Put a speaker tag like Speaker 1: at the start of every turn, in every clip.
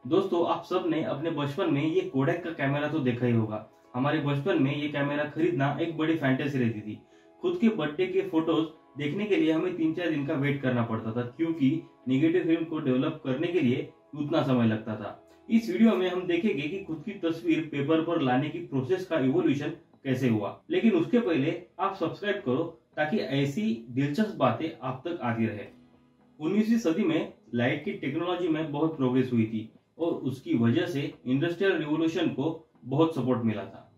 Speaker 1: दोस्तों, आप सब ने अपने बचपन में ये कोडैक का कैमरा तो देखा ही होगा। हमारे बचपन में ये कैमरा खरीदना एक बड़ी फैंटेसी रहती थी। खुद के बर्थडे के फोटोज देखने के लिए हमें 3-4 दिन का वेट करना पड़ता था, क्योंकि निगेटिव फिल्म को डेवलप करने के लिए उतना समय लगता था। इस वीडियो में हम देखेंगे कि खुद की तस्वीर पेपर पर लाने की प्रोसेस का इवोल्यूशन कैसे हुआ। लेकिन उसके पहले आप सब्सक्राइब करो ताकि ऐसी दिलचस्प बातें आप तक आती रहे। 19वीं सदी में लाइट की टेक्नोलॉजी में बहुत प्रोग्रेस हुई थी और उसकी वजह से इंडस्ट्रियल रिवॉल्यूशन को बहुत सपोर्ट मिला था।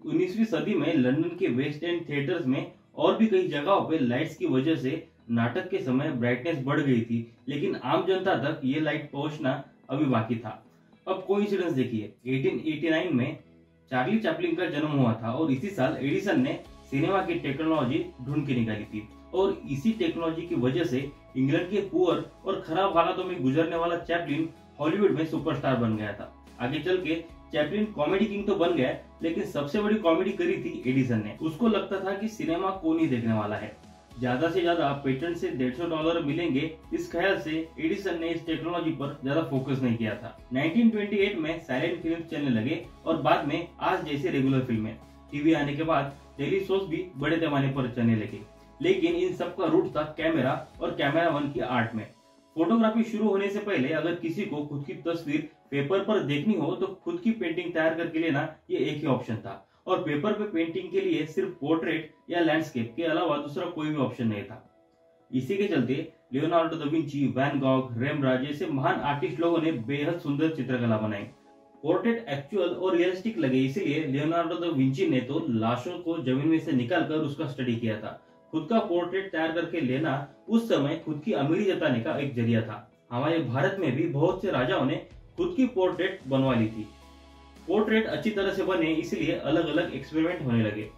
Speaker 1: 19वीं सदी में लंदन के वेस्ट एंड थिएटर्स में और भी कई जगहों पे लाइट्स की वजह से नाटक के समय ब्राइटनेस बढ़ गई थी, लेकिन आम जनता तक ये लाइट पहुंचना अभी बाकी था। अब कोइंसिडेंस देखिए, 1889 में चार्ली चैपलिन का जन्म हुआ था और इसी साल एडिसन ने सिनेमा की टेक्नोलॉजी ढूंढ के निकाली थी। और इसी टेक्नोलॉजी की वजह से इंग्लैंड के पुअर और खराब हालातों में गुजरने वाला चैपलिन हॉलीवुड में सुपरस्टार बन गया था। आगे चल के चैपलिन कॉमेडी किंग तो बन गया, लेकिन सबसे बड़ी कॉमेडी करी थी एडिसन ने। उसको लगता था कि सिनेमा कौन ही देखने वाला है, ज्यादा से ज्यादा पेटेंट से $150 मिलेंगे, इस ख्याल से एडिसन ने इस टेक्नोलॉजी पर ज्यादा फोकस नहीं किया था। 1928 में साइलेंट फिल्म चलने लगे और बाद में आज जैसे रेगुलर फिल्में। टीवी आने के बाद डेली शोज भी बड़े पैमाने पर चलने लगे, लेकिन इन सब का रूट था कैमरा और कैमरा वन की आर्ट में। फोटोग्राफी शुरू होने से पहले अगर किसी को खुद की तस्वीर पेपर पर देखनी हो तो खुद की पेंटिंग तैयार करके लेना ये एक ही ऑप्शन था। और पेपर पे पेंटिंग के लिए सिर्फ पोर्ट्रेट या लैंडस्केप के अलावा दूसरा कोई भी ऑप्शन नहीं था। इसी के चलते Leonardo da Vinci, van Gogh, रेम्ब्रांड जैसे महान आर्टिस्ट लोगों ने बेहद सुंदर चित्रकला बनाई। पोर्ट्रेट एक्चुअल और रियलिस्टिक लगे, इसीलिए लियोनार्डो दा विंची ने तो लाशों को जमीन में से निकालकर उसका स्टडी किया था। खुद का पोर्ट्रेट तैयार करके लेना उस समय खुद की अमीरी जताने का एक जरिया था। हमारे भारत में भी बहुत से राजाओं ने खुद की पोर्ट्रेट बनवा ली थी। पोर्ट्रेट अच्छी तरह से बने इसलिए अलग अलग एक्सपेरिमेंट होने लगे।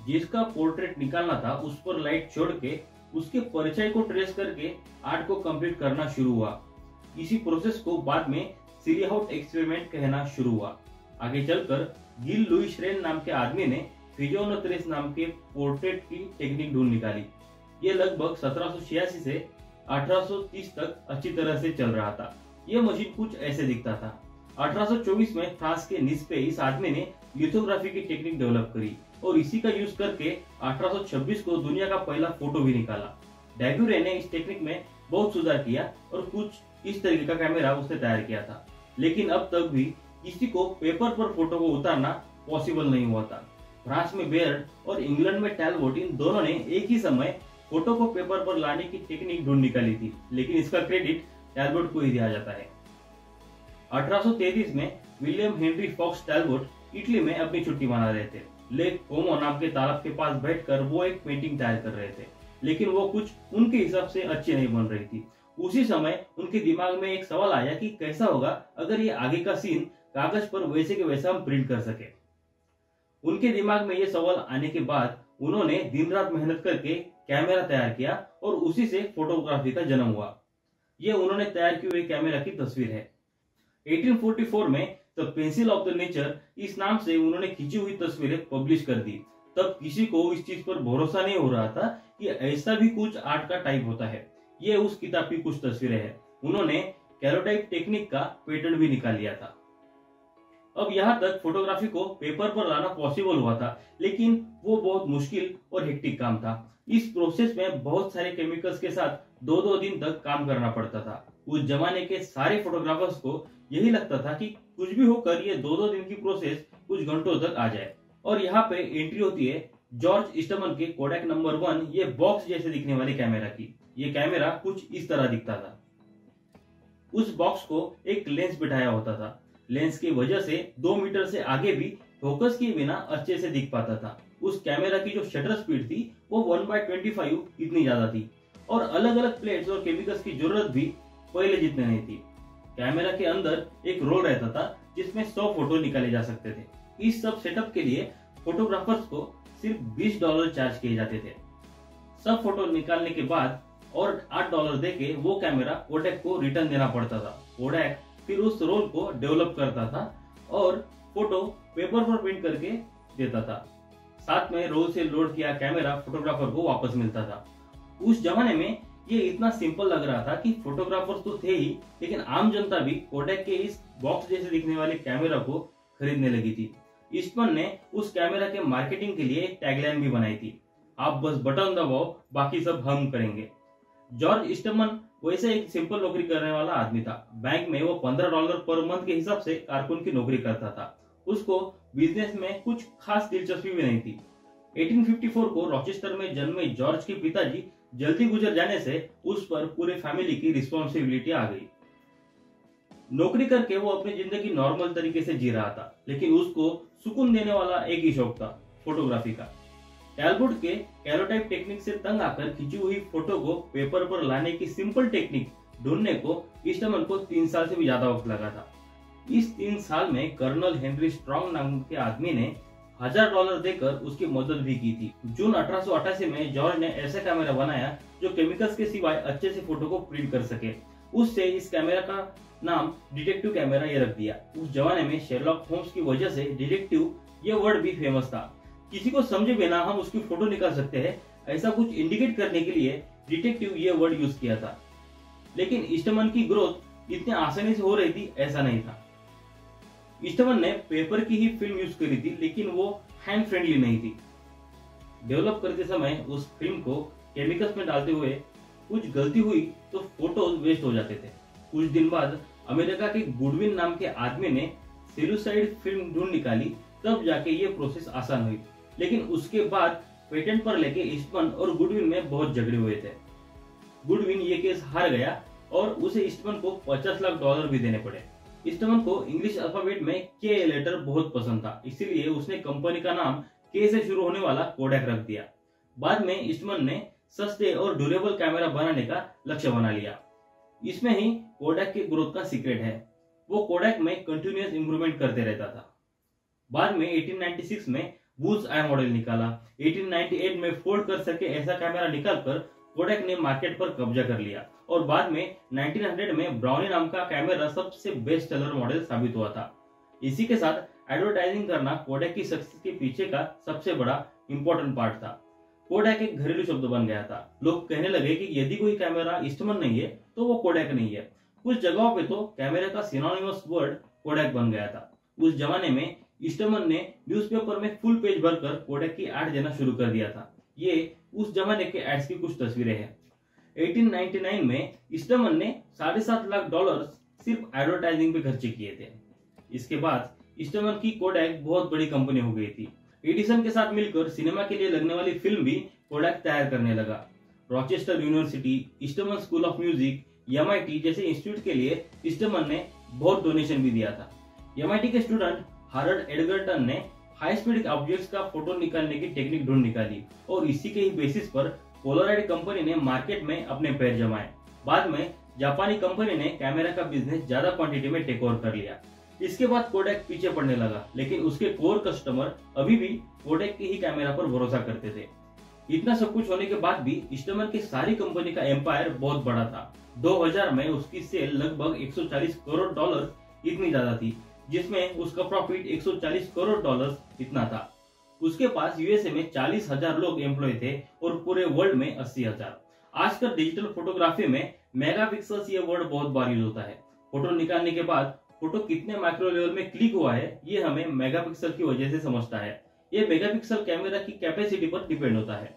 Speaker 1: जिसका पोर्ट्रेट निकालना था उस पर लाइट छोड़ के उसके परिचय को ट्रेस करके आर्ट को कंप्लीट करना शुरू हुआ। इसी प्रोसेस को बाद में सिलीहाउट एक्सपेरिमेंट कहना शुरू हुआ। आगे चलकर गिल लुईस रेन नाम के आदमी ने फिजियोनोट्रेस नाम के पोर्ट्रेट की टेक्निक ढूंढ निकाली। ये लगभग 1786 से 1830 तक अच्छी तरह से चल रहा था। ये मशीन कुछ ऐसे दिखता था। 1824 में फ्रांस के निस पे इस आदमी ने लिथोग्राफी की टेक्निक डेवलप करी और इसी का यूज करके 1826 को दुनिया का पहला फोटो भी निकाला। डैग्यूरे ने इस टेक्निक में बहुत सुधार किया और कुछ इस तरीके का कैमरा उसने तैयार किया था, लेकिन अब तक भी किसी को पेपर पर फोटो को उतारना पॉसिबल नहीं हुआ था। फ्रांस में बेयर्ड और इंग्लैंड में टैलबोट, इन दोनों ने एक ही समय फोटो को पेपर पर लाने की टेक्निक ढूंढ निकाली थी, लेकिन इसका क्रेडिट टैलबोट को ही दिया जाता है। 1833 में William Henry Fox Talbot Italy में अपनी छुट्टी मना रहे थे। लेक कोमो नाम के तालाब के पास बैठकर वो एक पेंटिंग तैयार कर रहे थे, लेकिन वो कुछ उनके हिसाब से अच्छी नहीं बन रही थी। उसी समय उनके दिमाग में एक सवाल आया कि कैसा होगा अगर ये आगे का सीन कागज पर वैसे के वैसा हम प्रिंट कर सके। उनके दिमाग में ये सवाल आने के बाद उन्होंने दिन रात मेहनत करके कैमरा तैयार किया और उसी से फोटोग्राफी का जन्म हुआ। ये उन्होंने तैयार की हुई कैमरा की तस्वीर है। 1844 में the pencil of the nature इस नाम से उन्होंने खींची हुई तस्वीरें पब्लिश कर दी। तब किसी को इस चीज पर भरोसा नहीं हो रहा था कि ऐसा भी कुछ आर्ट का टाइप होता है। ये उस किताब की कुछ तस्वीरें हैं। उन्होंने कैरोटाइप टेक्निक का पेटेंट भी निकाल लिया था। अब यहाँ तक फोटोग्राफी को पेपर पर लाना पॉसिबल हुआ था, लेकिन वो बहुत मुश्किल और हेक्टिक काम था। इस प्रोसेस में बहुत सारे केमिकल्स के साथ 2-2 दिन तक काम करना पड़ता था। उस जमाने के सारे फोटोग्राफर्स को यही लगता था कि कुछ भी होकर ये 2-2 दिन की प्रोसेस कुछ घंटों तक आ जाए। और यहाँ पे एंट्री होती है जॉर्ज ईस्टमन के कोडैक नंबर 1, ये बॉक्स जैसे दिखने वाली कैमरा की। ये कैमरा कुछ इस तरह दिखता था। उस बॉक्स को एक लेंस बिठाया होता था। लेंस की वजह से 2 मीटर से आगे भी फोकस किए बिना अच्छे से दिख पाता था। उस कैमरा की जो शटर स्पीड थी वो 1/25 इतनी ज्यादा थी और अलग अलग प्लेट्स और केमिकल्स की जरूरत भी पहले जितने नहीं थी। कैमरा के अंदर एक रोल रहता था जिसमें 100 फोटो निकाले जा सकते थे। इस सब सेटअप के लिए फोटोग्राफर्स को सिर्फ $20 चार्ज किए जाते थे। सब फोटो निकालने के बाद और $8 देके वो कैमरा कोडैक को रिटर्न देना पड़ता था। कोडैक फिर उस रोल को डेवलप करता था और फोटो पेपर पर प्रिंट करके देता था। साथ में रोल से लोड किया कैमरा फोटोग्राफर को वापस मिलता था। उस जमाने में ये इतना सिंपल लग रहा था कि फोटोग्राफर्स तो थे ही, लेकिन आम जनता भी कोडैक के इस बॉक्स जैसे दिखने वाले कैमरा को खरीदने लगी थी। ईस्टमन ने उस कैमरा के मार्केटिंग के लिए एक टैगलाइन भी बनाई थी, आप बस बटन दबाओ, बाकी सब हम करेंगे। जॉर्ज ईस्टमन वैसे एक सिंपल नौकरी करने वाला आदमी था। बैंक में वो $15 पर मंथ के हिसाब से कारकुन की नौकरी करता था। उसको बिजनेस में कुछ खास दिलचस्पी भी नहीं थी। 1854 को रॉचेस्टर में जन्मे जॉर्ज के पिताजी जल्दी गुजर जाने से उस पर पूरे फैमिली की रिस्पॉन्सिबिलिटी आ गई। नौकरी करके वो अपनी जिंदगी नॉर्मल तरीके से जी रहा था, लेकिन उसको सुकून देने वाला एक ही शौक था, फोटोग्राफी का। टैलबुट के कैलोटाइप टेक्निक से तंग आकर खींची हुई फोटो को पेपर पर लाने की सिंपल टेक्निक ढूंढने को ईस्टमन को 3 साल से भी ज्यादा वक्त लगा था। इस 3 साल में कर्नल हेनरी स्ट्रॉन्ग नाम के आदमी ने $1000 देकर उसकी मदद भी की थी। जून 1888 में जॉर्ज ने ऐसा कैमरा बनाया जो केमिकल्स के सिवाय अच्छे से फोटो को प्रिंट कर सके। उससे इस कैमरा का नाम डिटेक्टिव कैमरा ये रख दिया। उस जमाने में शेरलॉक होम्स की वजह से डिटेक्टिव ये वर्ड भी फेमस था। किसी को समझे बिना हम उसकी फोटो निकाल सकते हैं, ऐसा कुछ इंडिकेट करने के लिए डिटेक्टिव ये वर्ड यूज किया था। लेकिन ईस्टमन की ग्रोथ इतनी आसानी से हो रही थी ऐसा नहीं था। ईस्टमन ने पेपर की ही फिल्म यूज करी थी, लेकिन वो हैंड फ्रेंडली नहीं थी। डेवलप करते समय उस फिल्म को केमिकल्स में डालते हुए कुछ गलती हुई तो फोटोज वेस्ट हो जाते थे। कुछ दिन बाद अमेरिका के गुडविन नाम के आदमी ने सेलुसाइड फिल्म ढूंढ निकाली, तब जाके ये प्रोसेस आसान हुई। लेकिन उसके बाद पेटेंट पर लेके ईस्टमन और गुडविन में बहुत झगड़े हुए थे। गुडविन ये केस हार गया और उसे ईस्टमन को $50 लाख भी देने पड़े। ईस्टमन को इंग्लिश अल्फाबेट में के लेटर बहुत पसंद था, इसीलिए उसने कंपनी का नाम के से शुरू होने वाला कोडैक रख दिया। बाद में ईस्टमन ने सस्ते और ड्यूरेबल कैमरा बनाने का लक्ष्य बना लिया। इसमें ही कोडैक के ग्रोथ का सीक्रेट है। वो कोडैक में कंटिन्यूअस इंप्रूवमेंट करते रहता था। बाद में 1896 में बुल्स आई मॉडल निकाला। 1898 में फोल्ड कर सके ऐसा कैमरा निकालकर कोडैक ने मार्केट पर कब्जा कर लिया और बाद में 1900 में ब्राउनी नाम का कैमरा सबसे बेस्ट सेलर मॉडल साबित हुआ था। इसी के साथ एडवर्टाइजिंग करना कोडैक की सक्सेस के पीछे का सबसे बड़ा इंपॉर्टेंट पार्ट था। कोडैक एक घरेलू शब्द बन गया था। लोग कहने लगे कि यदि कोई कैमरा ईस्टमन नहीं है तो वो कोडैक नहीं है। कुछ जगहों पे तो कैमरे का सिनोनिमस वर्ड कोडैक बन गया था। उस जमाने में ईस्टमन ने न्यूज़पेपर में फुल पेज भरकर कोडैक की एड देना शुरू कर दिया था। ये उस जमाने के एड्स की कुछ तस्वीरें हैं। 1899 में ईस्टमन ने $7.5 लाख सिर्फ एडवर्टाइजिंग पे खर्चे किए थे। इसके बाद ईस्टमन की कोडैक बहुत बड़ी कंपनी हो गई थी। एडिसन के साथ मिलकर सिनेमा के लिए लगने वाली फिल्म भी कोडैक तैयार करने लगा। Rochester university, Eastman school of music, MIT जैसे इंस्टीट्यूट के लिए ईस्टमन ने बहुत डोनेशन भी दिया था। MIT के स्टूडेंट हार्वर्ड एडगर्टन ने हाई स्पीड ऑब्जेक्ट्स का फोटो निकालने की टेक्निक ढूंढ निकाली और इसी के ही बेसिस पर पोलराइड कंपनी ने मार्केट में अपने पैर जमाए। बाद में जापानी कंपनी ने कैमरा का बिजनेस ज्यादा क्वांटिटी में टेक ओवर कर लिया। इसके बाद कोडैक पीछे पड़ने लगा, लेकिन उसके कोर कस्टमर अभी भी कोडैक के ही कैमरा पर भरोसा करते थे। इतना सब कुछ होने के बाद भी ईस्टमन की सारी कंपनी का एम्पायर बहुत बड़ा था। 2000 में उसकी सेल लगभग $140 करोड़ इतनी ज्यादा थी, जिसमें उसका प्रॉफिट $140 करोड़ इतना था। उसके पास यूएसए में 40,000 लोग एम्प्लॉय थे और पूरे वर्ल्ड में 80,000। आजकल डिजिटल फोटोग्राफी में मेगापिक्सल्स ये वर्ड बहुत बार यूज होता है। फोटो निकालने के बाद फोटो कितने माइक्रो लेवल में क्लिक हुआ है ये हमें मेगापिक्सल की वजह से समझता है। ये मेगापिक्सल कैमरा की कैपेसिटी पर डिपेंड होता है।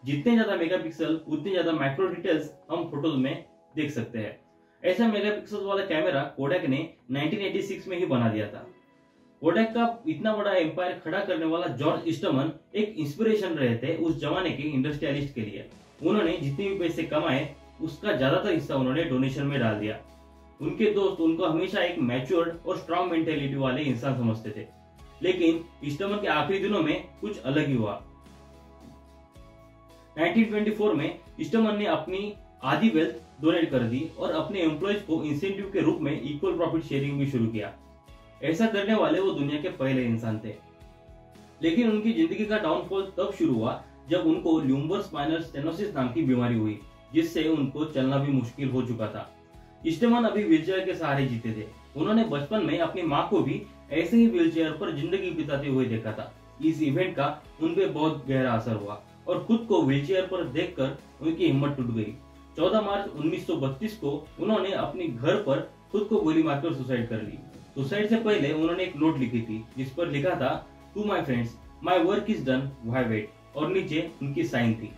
Speaker 1: जितने ज्यादा मेगापिक्सल उतनी ज्यादा माइक्रो डिटेल्स हम फोटोज में देख सकते हैं। ऐसा मेगापिक्सल वाला कैमरा कोडैक ने 1986 में ही बना दिया था। कोडैक का इतना बड़ा एम्पायर खड़ा करने वाला जॉर्ज ईस्टमन एक इंस्पिरेशन रहे थे उस जमाने के इंडस्ट्रियलिस्ट के लिए। उन्होंने जितने भी पैसे कमाए उसका ज्यादातर हिस्सा उन्होंने डोनेशन में डाल दिया। उनके दोस्त उनको हमेशा एक मैच्योर्ड और स्ट्रॉन्ग मेंटेलिटी वाले इंसान समझते थे, लेकिन ईस्टमन के आखिरी दिनों में कुछ अलग ही हुआ। 1924 में ईस्टमन ने अपनी आधी वेल्थ डोनेट कर दी और अपने एम्प्लॉयज को इंसेंटिव के रूप में इक्वल प्रॉफिट शेयरिंग भी शुरू किया। ऐसा करने वाले वो दुनिया के पहले इंसान थे। लेकिन उनकी जिंदगी का डाउनफॉल तब शुरू हुआ जब उनको ल्यूम्बर स्पाइनल स्टेनोसिस नाम की बीमारी हुई, जिससे उनको चलना भी मुश्किल हो चुका था। ईस्टमन अभी व्हीलचेयर के सहारे जीते थे। उन्होंने बचपन में अपनी माँ को भी ऐसे ही व्हीलचेयर पर जिंदगी बिताते हुए देखा था। इस इवेंट का उन पे बहुत गहरा असर हुआ और खुद को व्हीलचेयर पर देखकर उनकी हिम्मत टूट गई। 14 मार्च 1932 को उन्होंने अपने घर पर खुद को गोली मारकर सुसाइड कर ली। सुसाइड से पहले उन्होंने एक नोट लिखी थी जिस पर लिखा था, to my friends, my work is done, why wait, और नीचे उनकी साइन थी।